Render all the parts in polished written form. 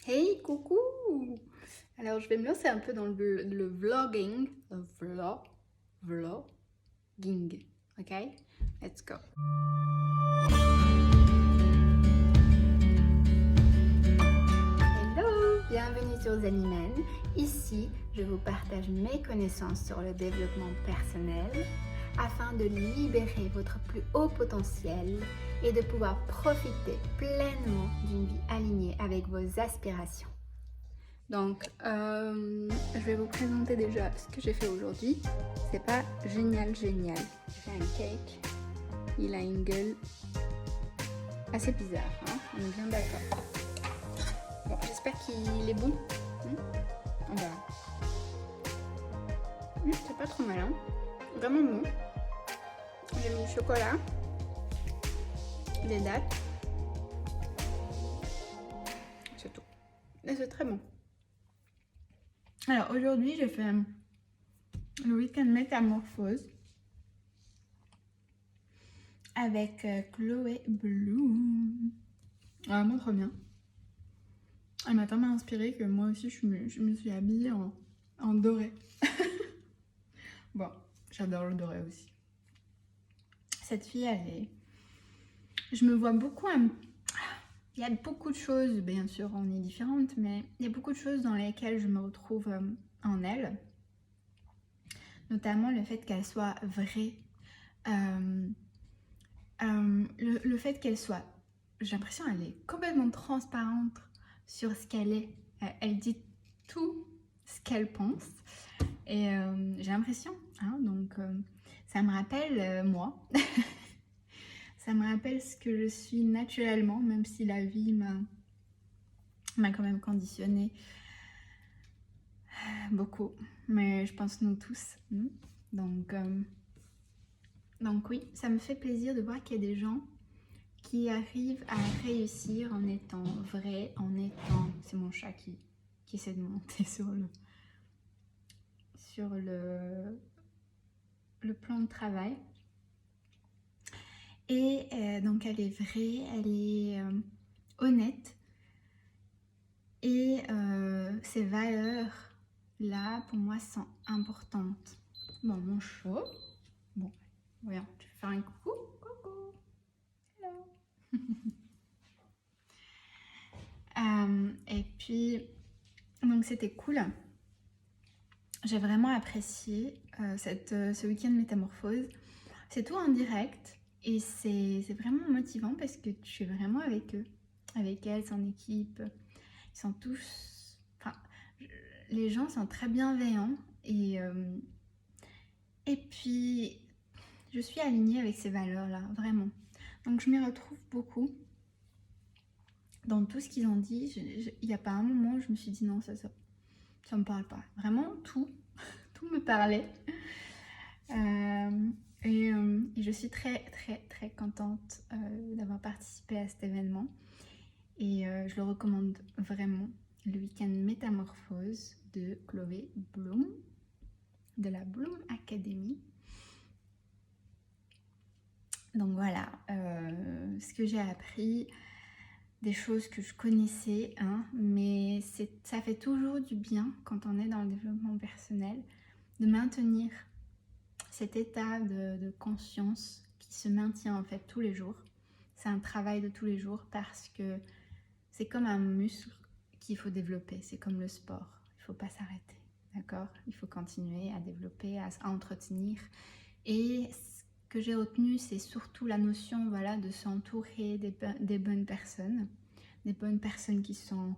Hey, coucou! Alors, je vais me lancer un peu dans le vlogging. Vlogging. Ok? Let's go. Hello! Bienvenue sur Zenimen. Ici, je vous partage mes connaissances sur le développement personnel afin de libérer votre plus haut potentiel et de pouvoir profiter pleinement d'une vie alignée avec vos aspirations. Donc, je vais vous présenter déjà ce que j'ai fait aujourd'hui. C'est pas génial. J'ai fait un cake. Il a une gueule assez bizarre, hein, on est bien d'accord. Bon, j'espère qu'il est bon. On verra. C'est pas trop mal, hein. Vraiment bon. J'ai mis du chocolat, des dattes. C'est tout. Et c'est très bon. Alors aujourd'hui, j'ai fait le week-end métamorphose avec Chloé Bloom. Vraiment trop bien. Elle m'a tellement inspirée que moi aussi je me suis habillée en doré. Bon, j'adore le doré aussi. Cette fille, elle est... Je me vois beaucoup... Il y a beaucoup de choses, bien sûr, on est différentes, mais il y a beaucoup de choses dans lesquelles je me retrouve en elle. Notamment le fait qu'elle soit vraie. Le fait qu'elle soit... J'ai l'impression qu'elle est complètement transparente sur ce qu'elle est. Elle dit tout ce qu'elle pense. Et j'ai l'impression, hein, donc ça me rappelle moi. Ça me rappelle ce que je suis naturellement, même si la vie m'a quand même conditionnée beaucoup. Mais je pense nous tous. Donc oui, ça me fait plaisir de voir qu'il y a des gens qui arrivent à réussir en étant vrai, en étant... C'est mon chat qui essaie de monter sur le plan de travail. Et donc elle est vraie, elle est honnête. Et ces valeurs-là, pour moi, sont importantes. Bon, mon chat. Bon, voyons, je vais faire un coucou. Coucou. Hello. Et puis, donc c'était cool. J'ai vraiment apprécié ce week-end métamorphose. C'est tout en direct et c'est vraiment motivant parce que tu es vraiment avec eux, avec elle, son équipe. Ils sont tous... Enfin, les gens sont très bienveillants et puis je suis alignée avec ces valeurs-là, vraiment. Donc je m'y retrouve beaucoup dans tout ce qu'ils ont dit. Il n'y a pas un moment où je me suis dit non, ça me parle pas. Vraiment, tout me parlait. Et je suis très très très contente d'avoir participé à cet événement. Et je le recommande vraiment. Le week-end métamorphose de Chloé Bloom, de la Bloom Academy. Donc voilà, ce que j'ai appris, des choses que je connaissais, hein, mais ça fait toujours du bien quand on est dans le développement personnel, de maintenir cet état de conscience qui se maintient en fait tous les jours. C'est un travail de tous les jours parce que c'est comme un muscle qu'il faut développer, c'est comme le sport, il ne faut pas s'arrêter, d'accord? Il faut continuer à développer, à entretenir. Et ce que j'ai retenu, c'est surtout la notion, voilà, de s'entourer des bonnes personnes qui sont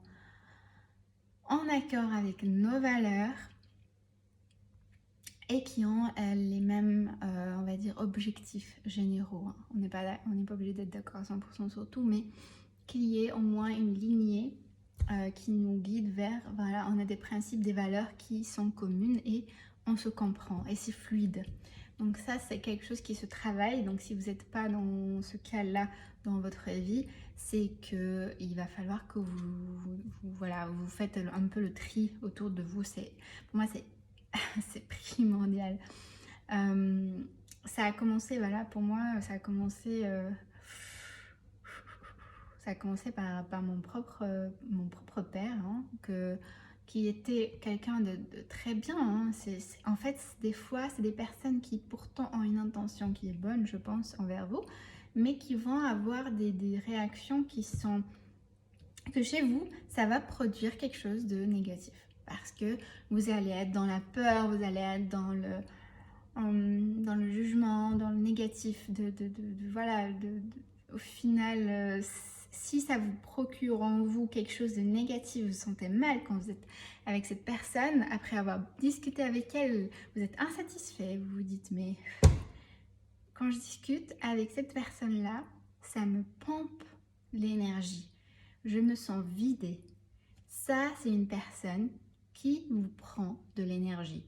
en accord avec nos valeurs et qui ont les mêmes, on va dire, objectifs généraux. On n'est pas obligé d'être d'accord à 100% sur tout, mais qu'il y ait au moins une lignée qui nous guide vers, voilà, on a des principes, des valeurs qui sont communes et on se comprend et c'est fluide. Donc ça, c'est quelque chose qui se travaille. Donc si vous n'êtes pas dans ce cas-là dans votre vie, c'est qu'il va falloir que vous faites un peu le tri autour de vous. Pour moi, c'est primordial. Ça a commencé, voilà, pour moi, ça a commencé ça a commencé par mon propre père, hein, qui était quelqu'un de très bien. Hein. En fait, des fois, c'est des personnes qui pourtant ont une intention qui est bonne, je pense, envers vous, mais qui vont avoir des réactions qui sont... que chez vous, ça va produire quelque chose de négatif. Parce que vous allez être dans la peur, vous allez être dans le jugement, dans le négatif, voilà, au final, si ça vous procure en vous quelque chose de négatif, vous vous sentez mal quand vous êtes avec cette personne, après avoir discuté avec elle, vous êtes insatisfait, vous vous dites mais quand je discute avec cette personne-là, ça me pompe l'énergie, je me sens vidée. Ça, c'est une personne qui vous prend de l'énergie.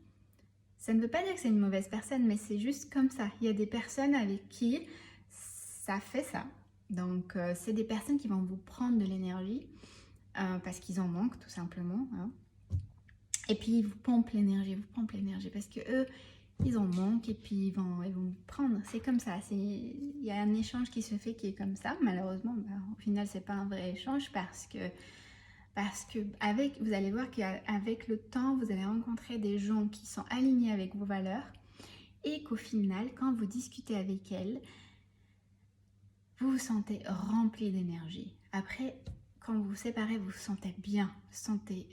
Ça ne veut pas dire que c'est une mauvaise personne, mais c'est juste comme ça. Il y a des personnes avec qui ça fait ça. Donc, c'est des personnes qui vont vous prendre de l'énergie parce qu'ils en manquent tout simplement. Hein. Et puis, ils vous pompent l'énergie, parce que eux, ils en manquent et puis ils vont vous prendre. C'est comme ça. Il y a un échange qui se fait qui est comme ça. Malheureusement, au final, c'est pas un vrai échange parce que vous allez voir qu'avec le temps, vous allez rencontrer des gens qui sont alignés avec vos valeurs et qu'au final, quand vous discutez avec elles, vous vous sentez rempli d'énergie. Après, quand vous vous séparez, vous vous sentez bien, vous vous sentez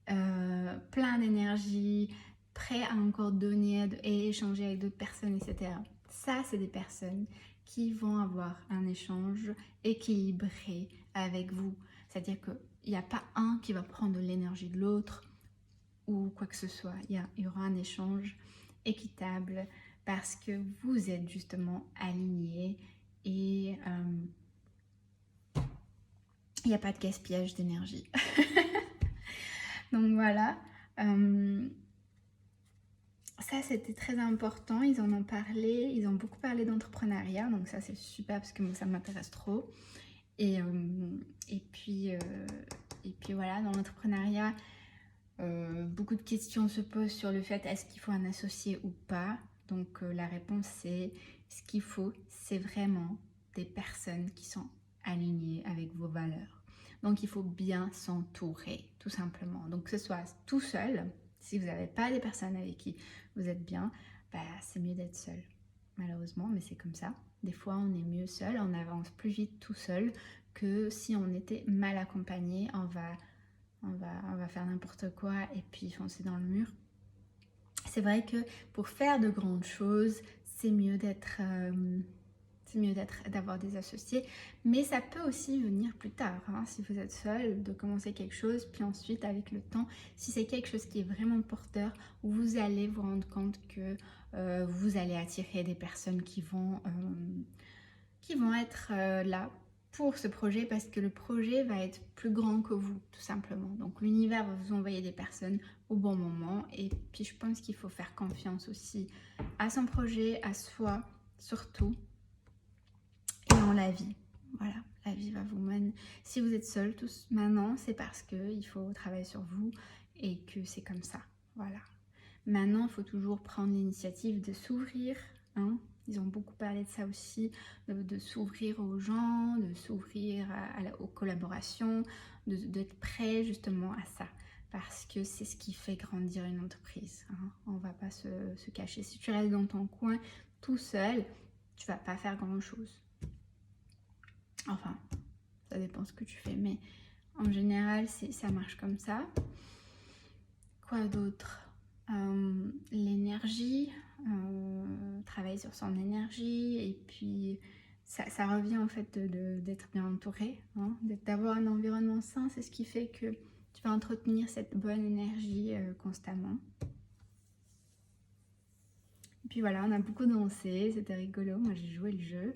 plein d'énergie, prêt à encore donner et échanger avec d'autres personnes, etc. Ça, c'est des personnes qui vont avoir un échange équilibré avec vous. C'est-à-dire qu'il n'y a pas un qui va prendre l'énergie de l'autre ou quoi que ce soit. Il y aura un échange équitable parce que vous êtes justement alignés et il n'y a pas de gaspillage d'énergie. Donc voilà. Ça, c'était très important. Ils en ont parlé. Ils ont beaucoup parlé d'entrepreneuriat. Donc ça, c'est super parce que moi, ça m'intéresse trop. Et puis voilà, dans l'entrepreneuriat, beaucoup de questions se posent sur le fait est-ce qu'il faut un associé ou pas. Donc la réponse c'est ce qu'il faut, c'est vraiment des personnes qui sont alignées avec vos valeurs. Donc il faut bien s'entourer, tout simplement. Donc que ce soit tout seul, si vous n'avez pas des personnes avec qui vous êtes bien, c'est mieux d'être seul. Malheureusement, mais c'est comme ça. Des fois, on est mieux seul, on avance plus vite tout seul que si on était mal accompagné, on va faire n'importe quoi et puis foncer dans le mur. C'est vrai que pour faire de grandes choses, c'est mieux d'avoir des associés, mais ça peut aussi venir plus tard, hein, si vous êtes seul, de commencer quelque chose, puis ensuite avec le temps, si c'est quelque chose qui est vraiment porteur, vous allez vous rendre compte que vous allez attirer des personnes qui vont être là pour ce projet parce que le projet va être plus grand que vous, tout simplement. Donc l'univers va vous envoyer des personnes au bon moment et puis je pense qu'il faut faire confiance aussi à son projet, à soi surtout et en la vie. Voilà, la vie va vous mener. Si vous êtes seul tous maintenant, c'est parce qu'il faut travailler sur vous et que c'est comme ça. Voilà. Maintenant, il faut toujours prendre l'initiative de s'ouvrir, hein. Ils ont beaucoup parlé de ça aussi, de s'ouvrir aux gens, de s'ouvrir aux collaborations, d'être prêt justement à ça. Parce que c'est ce qui fait grandir une entreprise. Hein. On ne va pas se cacher. Si tu restes dans ton coin tout seul, tu ne vas pas faire grand-chose. Enfin, ça dépend ce que tu fais. Mais en général, ça marche comme ça. Quoi d'autre ? L'énergie, travailler sur son énergie et puis ça revient en fait d'être bien entouré, hein, d'avoir un environnement sain, c'est ce qui fait que tu vas entretenir cette bonne énergie constamment. Et puis voilà, on a beaucoup dansé, c'était rigolo, moi j'ai joué le jeu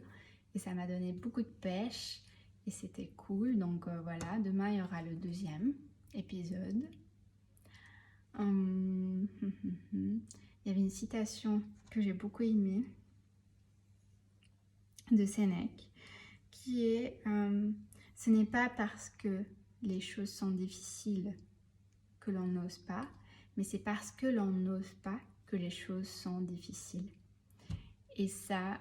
et ça m'a donné beaucoup de pêche et c'était cool, donc voilà, demain il y aura le 2e épisode. Il y avait une citation que j'ai beaucoup aimée de Sénèque qui est ce n'est pas parce que les choses sont difficiles que l'on n'ose pas, mais c'est parce que l'on n'ose pas que les choses sont difficiles. Et ça,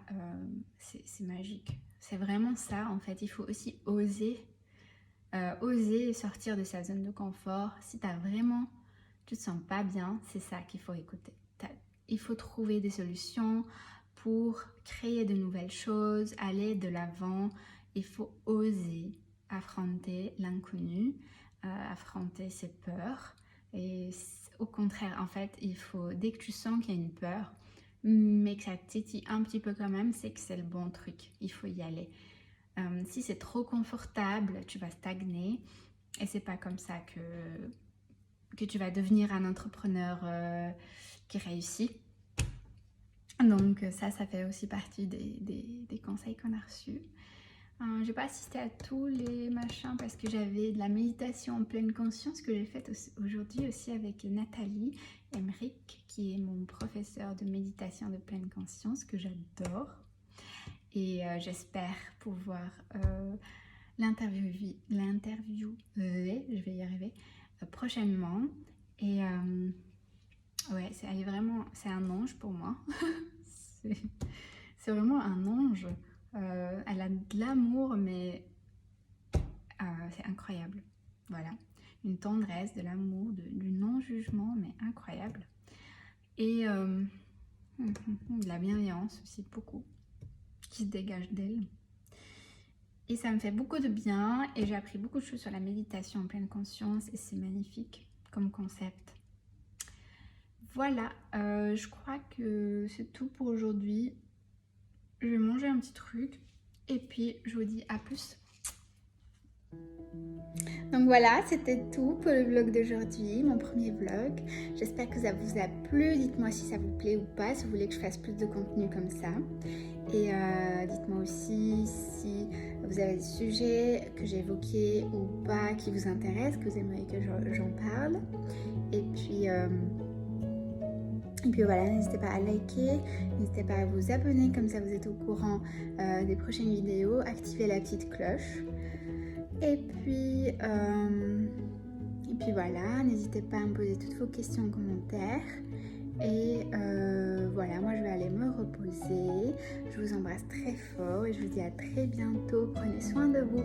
c'est magique. C'est vraiment ça en fait. Il faut aussi oser sortir de sa zone de confort. Si tu te sens pas bien, c'est ça qu'il faut écouter. Il faut trouver des solutions pour créer de nouvelles choses, aller de l'avant. Il faut oser affronter l'inconnu, affronter ses peurs. Et au contraire, en fait, dès que tu sens qu'il y a une peur, mais que ça titille un petit peu quand même, c'est que c'est le bon truc. Il faut y aller. Si c'est trop confortable, tu vas stagner et c'est pas comme ça que tu vas devenir un entrepreneur qui réussit. Donc ça fait aussi partie des conseils qu'on a reçus. Je n'ai pas assisté à tous les machins parce que j'avais de la méditation en pleine conscience que j'ai faite aujourd'hui aussi avec Nathalie Emmerich, qui est mon professeur de méditation de pleine conscience que j'adore. Et j'espère pouvoir l'interviewer, je vais y arriver, prochainement. Et ouais, c'est un ange pour moi. c'est vraiment un ange. Elle a de l'amour, mais c'est incroyable. Voilà, une tendresse, de l'amour, du non-jugement, mais incroyable. Et de la bienveillance aussi, beaucoup, qui se dégage d'elle. Et ça me fait beaucoup de bien et j'ai appris beaucoup de choses sur la méditation en pleine conscience et c'est magnifique comme concept. Voilà, je crois que c'est tout pour aujourd'hui. Je vais manger un petit truc et puis je vous dis à plus. Donc voilà, c'était tout pour le vlog d'aujourd'hui, mon premier vlog. J'espère que ça vous a plu. Dites-moi si ça vous plaît ou pas, si vous voulez que je fasse plus de contenu comme ça. Et dites-moi aussi si vous avez des sujets que j'ai évoqués ou pas qui vous intéressent, que vous aimeriez que j'en parle. Et puis voilà, n'hésitez pas à liker, n'hésitez pas à vous abonner, comme ça vous êtes au courant des prochaines vidéos. Activez la petite cloche. Et puis voilà, n'hésitez pas à me poser toutes vos questions en commentaire. Et voilà, moi je vais aller me reposer. Je vous embrasse très fort et je vous dis à très bientôt. Prenez soin de vous.